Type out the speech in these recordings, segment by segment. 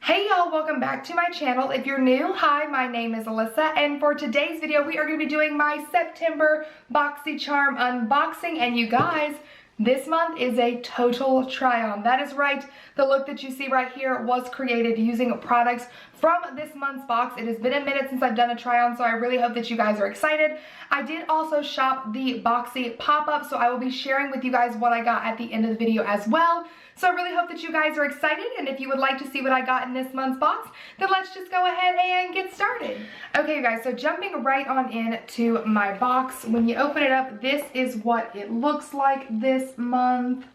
Hey y'all, welcome back to my channel. If you're new, hi, my name is Alyssa, and for today's video, we are going to be doing my September BOXYCHARM unboxing, and you guys, this month is a total try-on. That is right, the look that you see right here was created using products from this month's box. It has been a minute since I've done a try-on, so I really hope that you guys are excited. I did also shop the Boxy pop-up, so I will be sharing with you guys what I got at the end of the video as well. So I really hope that you guys are excited, and if you would like to see what I got in this month's box, then let's just go ahead and get started. Okay, you guys, so jumping right on into my box, when you open it up, this is what it looks like this month.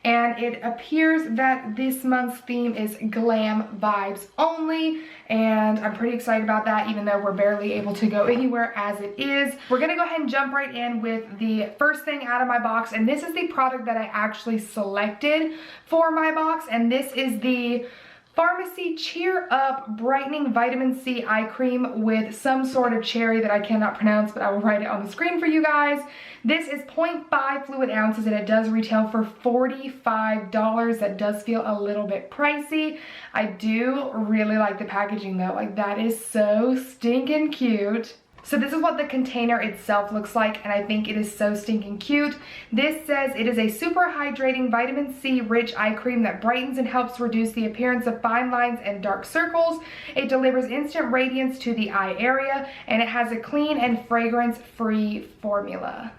And it appears that this month's theme is glam vibes only, and I'm pretty excited about that, even though we're barely able to go anywhere as it is. We're gonna go ahead and jump right in with the first thing out of my box, and this is the product that I actually selected for my box, and this is the Pharmacy Cheer Up Brightening Vitamin C Eye Cream with some sort of cherry that I cannot pronounce, but I will write it on the screen for you guys. This is 0.5 fluid ounces and it does retail for $45. That does feel a little bit pricey. I do really like the packaging though. Like, that is so stinking cute. So this is what the container itself looks like, and I think it is so stinking cute. This says it is a super hydrating vitamin C rich eye cream that brightens and helps reduce the appearance of fine lines and dark circles. It delivers instant radiance to the eye area, and it has a clean and fragrance-free formula.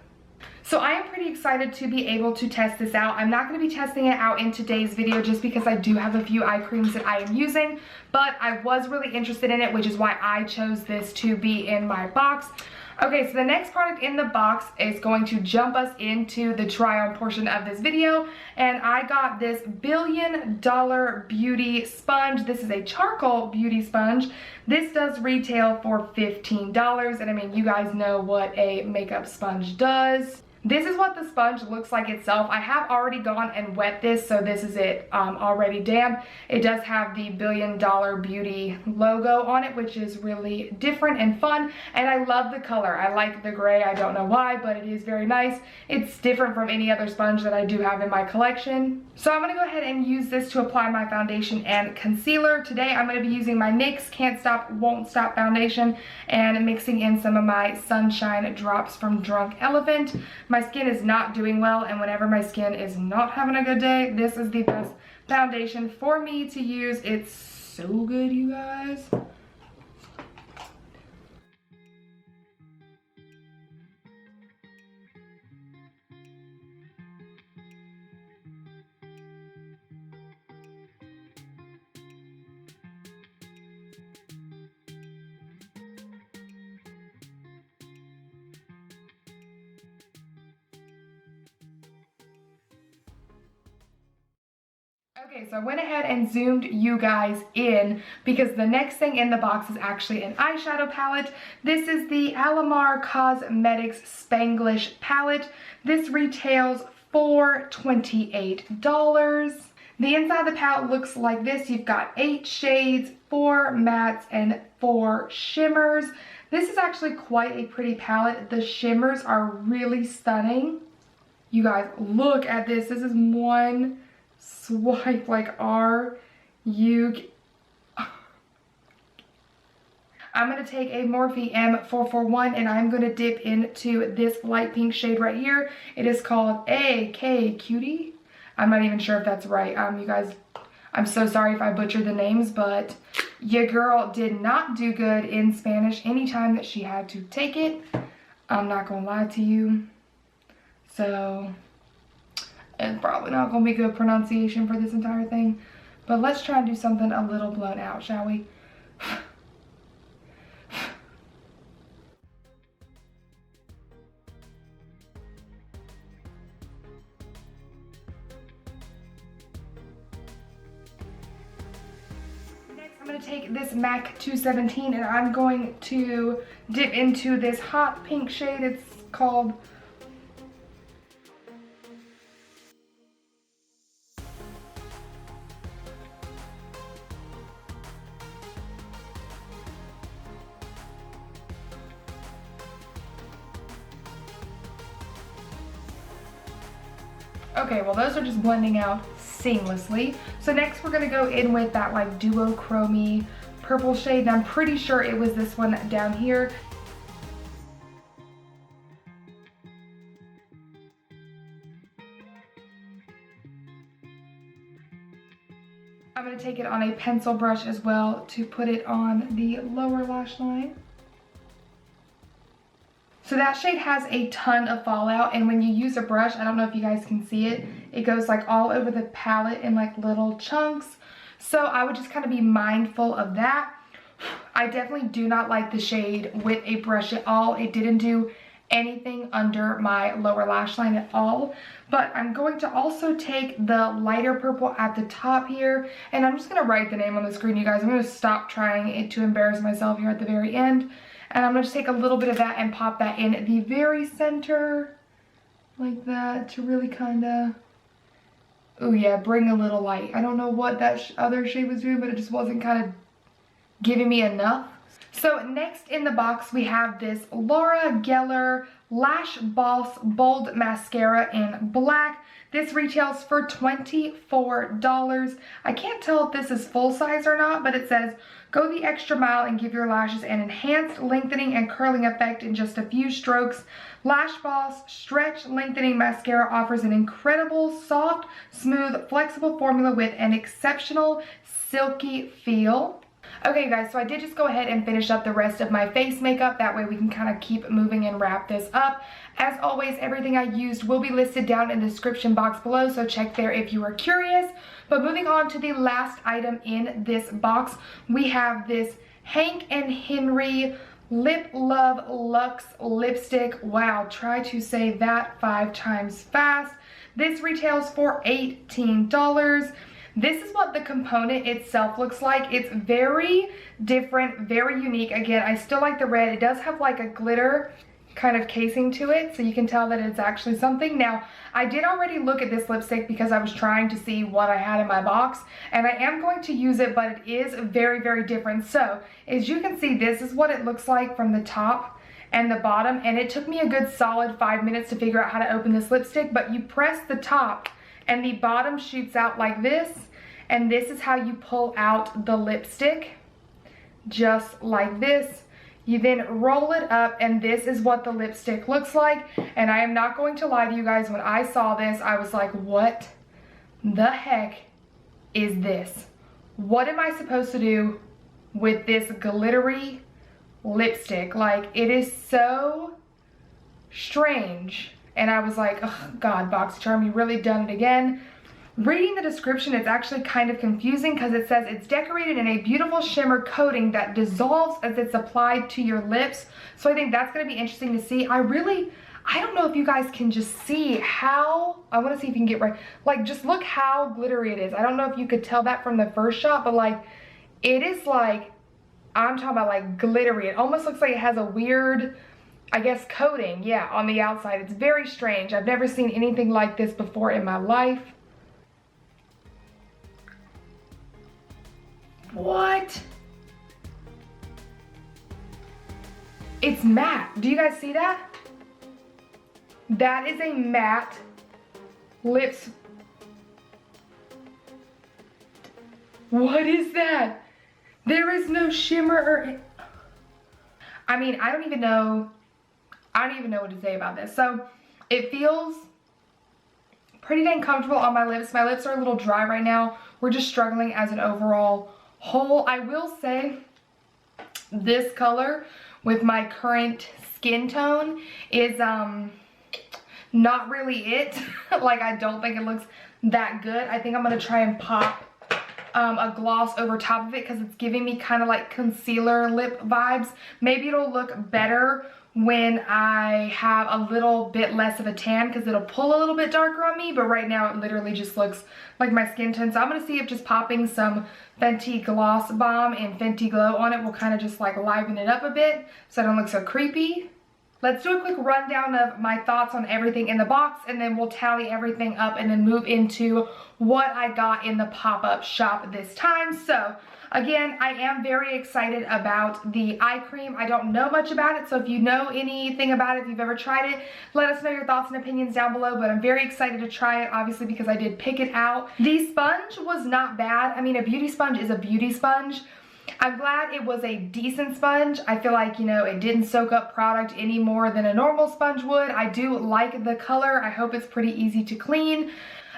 So I am pretty excited to be able to test this out. I'm not going to be testing it out in today's video just because I do have a few eye creams that I am using, but I was really interested in it, which is why I chose this to be in my box. Okay, so the next product in the box is going to jump us into the try-on portion of this video, and I got this $1 billion beauty sponge. This is a charcoal beauty sponge. This does retail for $15, and I mean, you guys know what a makeup sponge does. This is what the sponge looks like itself. I have already gone and wet this, so this is it already damp. It does have the $1 billion beauty logo on it, which is really different and fun, and I love the color. I like the gray. I don't know why, but it is very nice. It's different from any other sponge that I do have in my collection. So I'm going to go ahead and use this to apply my foundation and concealer. Today I'm going to be using my NYX Can't Stop Won't Stop foundation and mixing in some of my Sunshine drops from Drunk Elephant. My skin is not doing well, and whenever my skin is not having a good day, this is the best foundation for me to use. It's so good, you guys. Okay, so I went ahead and zoomed you guys in because the next thing in the box is actually an eyeshadow palette. This is the Alamar Cosmetics Spanglish palette. This retails for $28. The inside of the palette looks like this. You've got 8 shades, 4 mattes, and 4 shimmers. This is actually quite a pretty palette. The shimmers are really stunning. You guys, look at this. This is one swipe. Like, I'm going to take a Morphe M441 and I'm going to dip into this light pink shade right here. It is called AK Cutie. I'm not even sure if that's right. You guys, I'm so sorry if I butchered the names, but your girl did not do good in Spanish anytime that she had to take it. I'm not going to lie to you. So it's probably not going to be good pronunciation for this entire thing. But let's try and do something a little blown out, shall we? Next, I'm going to take this MAC 217 and I'm going to dip into this hot pink shade. It's called Okay, well those are just blending out seamlessly. So next we're gonna go in with that like duochrome purple shade, and I'm pretty sure it was this one down here. I'm going to take it on a pencil brush as well to put it on the lower lash line. So that shade has a ton of fallout, and when you use a brush, I don't know if you guys can see it, it goes like all over the palette in like little chunks. So I would just kind of be mindful of that. I definitely do not like the shade with a brush at all. It didn't do anything under my lower lash line at all. But I'm going to also take the lighter purple at the top here, and I'm just going to write the name on the screen, you guys. I'm going to stop trying it to embarrass myself here at the very end. And I'm going to just take a little bit of that and pop that in the very center like that to really kind of, oh yeah, bring a little light. I don't know what that other shade was doing, but it just wasn't kind of giving me enough. So next in the box we have this Laura Geller LashBoss Bold Mascara in black. This retails for $24. I can't tell if this is full size or not, but it says, go the extra mile and give your lashes an enhanced lengthening and curling effect in just a few strokes. LashBoss Stretch Lengthening Mascara offers an incredible, soft, smooth, flexible formula with an exceptional silky feel. Okay guys, so I did just go ahead and finish up the rest of my face makeup. That way we can kind of keep moving and wrap this up. As always, everything I used will be listed down in the description box below, so check there if you are curious. But moving on to the last item in this box, we have this Hank and Henry Lip Love Luxe lipstick. Wow, try to say that 5 times fast. This retails for $18. This is what the component itself looks like. It's very different, very unique. Again, I still like the red. It does have like a glitter kind of casing to it, so you can tell that it's actually something. Now, I did already look at this lipstick because I was trying to see what I had in my box, and I am going to use it, but it is very, very different. So, as you can see, this is what it looks like from the top and the bottom, and it took me a good solid 5 minutes to figure out how to open this lipstick, but you press the top and the bottom shoots out like this, and this is how you pull out the lipstick, just like this. You then roll it up, and this is what the lipstick looks like. And I am not going to lie to you guys, when I saw this, I was like, what the heck is this? What am I supposed to do with this glittery lipstick? Like, it is so strange. And I was like, oh God, BOXYCHARM, you really done it again. Reading the description, it's actually kind of confusing because it says it's decorated in a beautiful shimmer coating that dissolves as it's applied to your lips. So I think that's going to be interesting to see. I don't know if you guys can just see how, I want to see if you can get right. Like, just look how glittery it is. I don't know if you could tell that from the first shot, but like, it is like, I'm talking about like glittery. It almost looks like it has a weird, I guess, coating, yeah, on the outside. It's very strange. I've never seen anything like this before in my life. What? It's matte. Do you guys see that? That is a matte lips. What is that? There is no shimmer or, I mean, I don't even know what to say about this. So it feels pretty dang comfortable on my lips. My lips are a little dry right now. We're just struggling as an overall whole. I will say this color with my current skin tone is not really it. Like, I don't think it looks that good. I think I'm gonna try and pop a gloss over top of it because it's giving me kind of like concealer lip vibes. Maybe it'll look better when I have a little bit less of a tan because it'll pull a little bit darker on me, but right now it literally just looks like my skin tone. So I'm gonna see if just popping some Fenty Gloss Bomb and Fenty Glow on it will kind of just like liven it up a bit so I don't look so creepy. let's do a quick rundown of my thoughts on everything in the box, and then we'll tally everything up and then move into what I got in the pop-up shop this time. So again, I am very excited about the eye cream. I don't know much about it, so if you know anything about it, if you've ever tried it, let us know your thoughts and opinions down below, but I'm very excited to try it, obviously, because I did pick it out. The sponge was not bad. I mean, a beauty sponge is a beauty sponge. I'm glad it was a decent sponge. I feel like, you know, it didn't soak up product any more than a normal sponge would. I do like the color. I hope it's pretty easy to clean.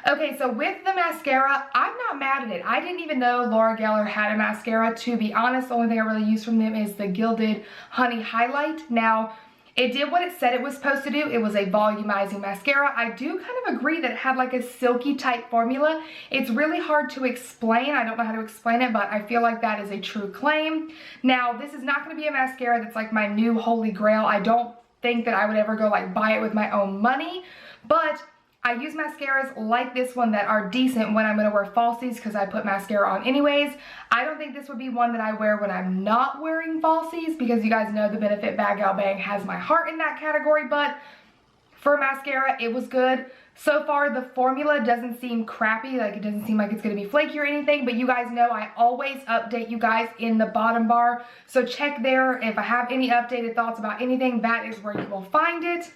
Okay, so with the mascara, I'm not mad at it. I didn't even know Laura Geller had a mascara, to be honest. The only thing I really use from them is the Gilded Honey Highlight. Now, it did what it said it was supposed to do. It was a volumizing mascara. I do kind of agree that it had like a silky type formula. It's really hard to explain. I don't know how to explain it, but I feel like that is a true claim. Now, this is not going to be a mascara that's like my new holy grail. I don't think that I would ever go like buy it with my own money, but I use mascaras like this one that are decent when I'm going to wear falsies because I put mascara on anyways. I don't think this would be one that I wear when I'm not wearing falsies because you guys know the Benefit Bad Gal Bang has my heart in that category, but for mascara, it was good. So far, the formula doesn't seem crappy, like it doesn't seem like it's going to be flaky or anything, but you guys know I always update you guys in the bottom bar, so check there. If I have any updated thoughts about anything, that is where you will find it.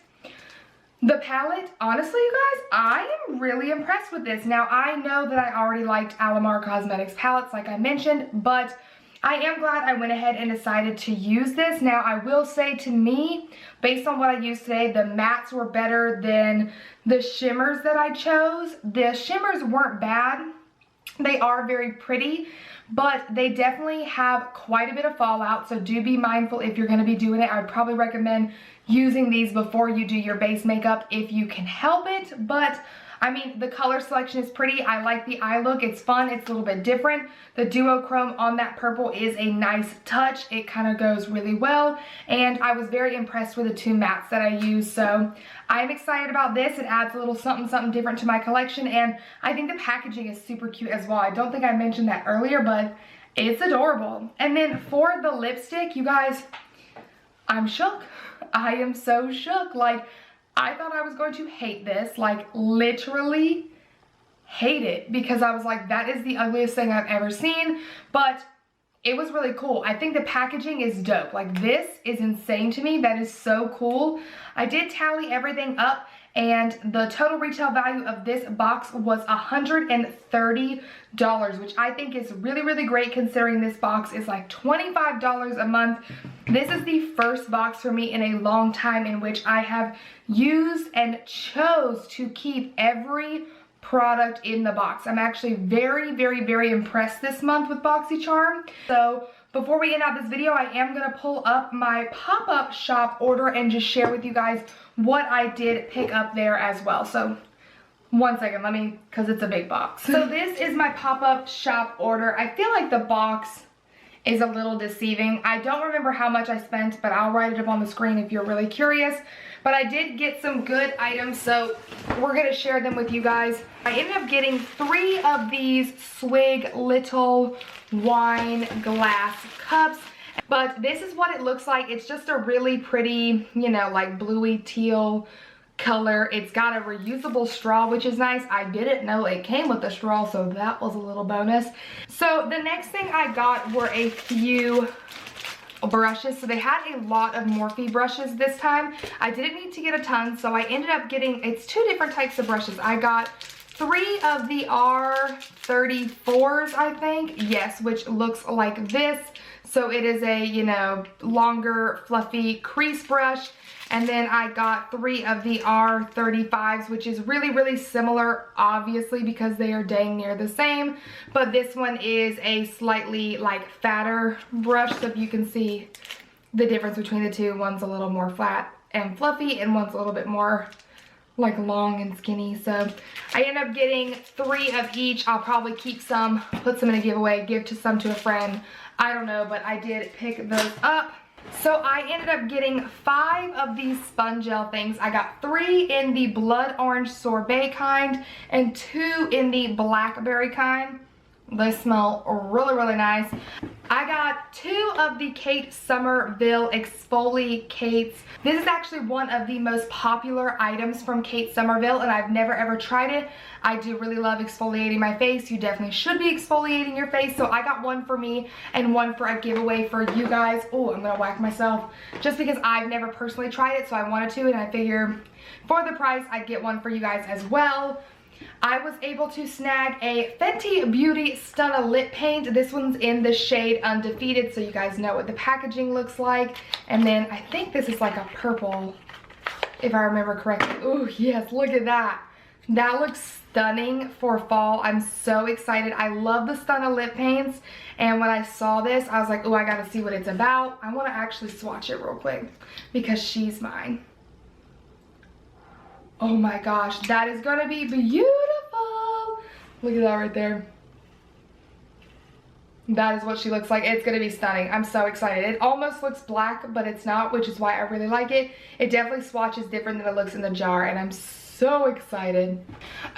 The palette, honestly, you guys, I am really impressed with this. Now, I know that I already liked Alamar Cosmetics palettes, like I mentioned, but I am glad I went ahead and decided to use this. Now, I will say, to me, based on what I used today, the mattes were better than the shimmers that I chose. The shimmers weren't bad. They are very pretty, but they definitely have quite a bit of fallout, so do be mindful if you're going to be doing it. I would probably recommend using these before you do your base makeup if you can help it, but I mean, the color selection is pretty. I like the eye look. It's fun. It's a little bit different. The duochrome on that purple is a nice touch. It kind of goes really well, and I was very impressed with the two mattes that I used, so I'm excited about this. It adds a little something different to my collection, and I think the packaging is super cute as well. I don't think I mentioned that earlier, but it's adorable. And then for the lipstick, you guys, I'm shook. I am so shook. Like, I thought I was going to hate this, like literally hate it, because I was like, that is the ugliest thing I've ever seen, but it was really cool. I think the packaging is dope. Like, this is insane to me. That is so cool. I did tally everything up, and the total retail value of this box was $130, which I think is really, really great considering this box is like $25 a month. This is the first box for me in a long time in which I have used and chose to keep every product in the box. I'm actually very, very, very impressed this month with BOXYCHARM. So before we end out this video, I am going to pull up my pop-up shop order and just share with you guys what I did pick up there as well. So one second, let me, because it's a big box. So this is my pop-up shop order. I feel like the box is a little deceiving. I don't remember how much I spent, but I'll write it up on the screen if you're really curious. But I did get some good items, so we're gonna share them with you guys. I ended up getting 3 of these Swig little wine glass cups, but this is what it looks like. It's just a really pretty, you know, like bluey teal color. It's got a reusable straw, which is nice. I didn't know it came with a straw, so that was a little bonus. So the next thing I got were a few brushes. So they had a lot of Morphe brushes this time. I didn't need to get a ton, so I ended up getting, it's 2 different types of brushes. I got 3 of the R34s, I think. Yes, which looks like this. So it is a, you know, longer, fluffy crease brush. And then I got 3 of the R35s, which is really, really similar, obviously, because they are dang near the same. But this one is a slightly, like, fatter brush, so if you can see the difference between the two. One's a little more flat and fluffy, and one's a little bit more, like, long and skinny. So I ended up getting 3 of each. I'll probably keep some, put some in a giveaway, give to some to a friend. I don't know, but I did pick those up. So I ended up getting 5 of these sponge gel things. I got 3 in the blood orange sorbet kind and 2 in the blackberry kind. They smell really, really nice. I got 2 of the Kate Somerville Exfoliates. This is actually one of the most popular items from Kate Somerville, and I've never ever tried it. I do really love exfoliating my face. You definitely should be exfoliating your face. So I got one for me and one for a giveaway for you guys. Oh, I'm gonna whack myself just because I've never personally tried it, so I wanted to, and I figure for the price I'd get one for you guys as well. I was able to snag a Fenty Beauty Stunna lip paint. This one's in the shade Undefeated, so you guys know what the packaging looks like. And then I think this is like a purple, if I remember correctly. Oh yes, look at that. That looks stunning for fall. I'm so excited. I love the Stunna lip paints, and when I saw this, I was like, oh, I gotta see what it's about. I wanna actually swatch it real quick because she's mine. Oh my gosh, that is gonna be beautiful. Look at that right there. That is what she looks like. It's gonna be stunning. I'm so excited. It almost looks black, but it's not, which is why I really like it. It definitely swatches different than it looks in the jar, and I'm so excited.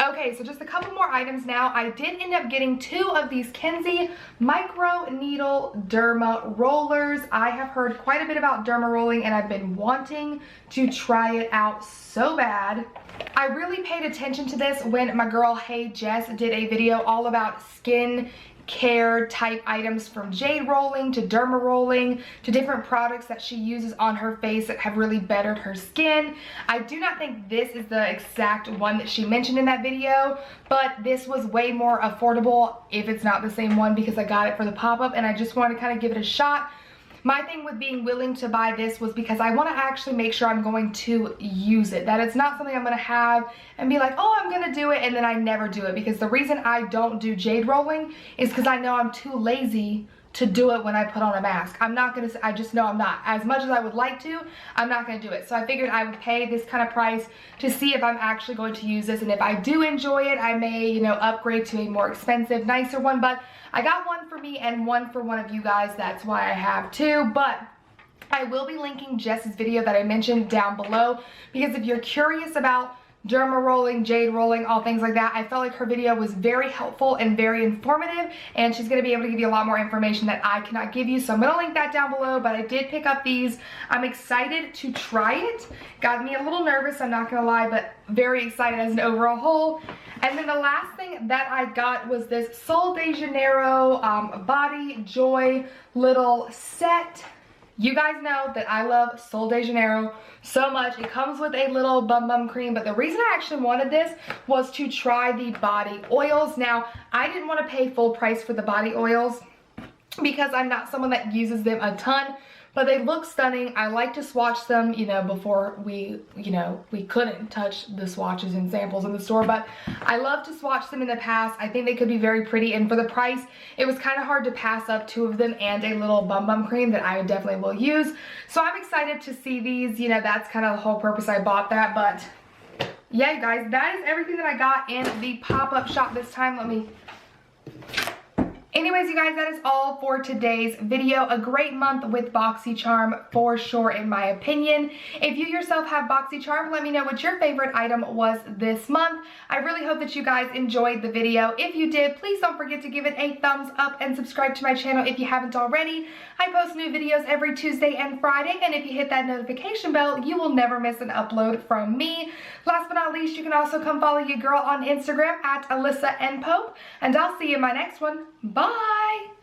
Okay, so just a couple more items now. I did end up getting 2 of these Kenzie micro needle derma rollers. I have heard quite a bit about derma rolling, and I've been wanting to try it out so bad. I really paid attention to this when my girl Hey Jess did a video all about skin care type items, from jade rolling to derma rolling to different products that she uses on her face that have really bettered her skin. I do not think this is the exact one that she mentioned in that video, but this was way more affordable if it's not the same one, because I got it for the pop-up and I just wanted to kind of give it a shot. My thing with being willing to buy this was because I want to actually make sure I'm going to use it. That it's not something I'm going to have and be like, oh, I'm going to do it, and then I never do it. Because the reason I don't do jade rolling is because I know I'm too lazy to do it when I put on a mask. I'm not going to, I just know I'm not. As much as I would like to, I'm not going to do it. So I figured I would pay this kind of price to see if I'm actually going to use this. And if I do enjoy it, I may, you know, upgrade to a more expensive, nicer one. But I got one for me and one for one of you guys. That's why I have 2. But I will be linking Jess's video that I mentioned down below, because if you're curious about derma rolling, jade rolling, all things like that, I felt like her video was very helpful and very informative, and she's going to be able to give you a lot more information that I cannot give you. So I'm going to link that down below. But I did pick up these. I'm excited to try it. Got me a little nervous, I'm not going to lie, but very excited as an overall whole. And then the last thing that I got was this Sol de Janeiro Body Joy little set. You guys know that I love Sol de Janeiro so much. It comes with a little bum cream, but the reason I actually wanted this was to try the body oils. Now, I didn't want to pay full price for the body oils because I'm not someone that uses them a ton, but they look stunning. I like to swatch them, you know, before we couldn't touch the swatches and samples in the store, but I love to swatch them in the past. I think they could be very pretty, and for the price, it was kind of hard to pass up 2 of them and a little bum cream that I definitely will use. So I'm excited to see these. You know, that's kind of the whole purpose I bought that. But yeah, you guys, that is everything that I got in the pop-up shop this time. Anyways, you guys, that is all for today's video. A great month with BOXYCHARM for sure, in my opinion. If you yourself have BOXYCHARM, let me know what your favorite item was this month. I really hope that you guys enjoyed the video. If you did, please don't forget to give it a thumbs up and subscribe to my channel if you haven't already. I post new videos every Tuesday and Friday, and if you hit that notification bell, you will never miss an upload from me. Last but not least, you can also come follow your girl on Instagram at AlyssaNPope, and I'll see you in my next one. Bye!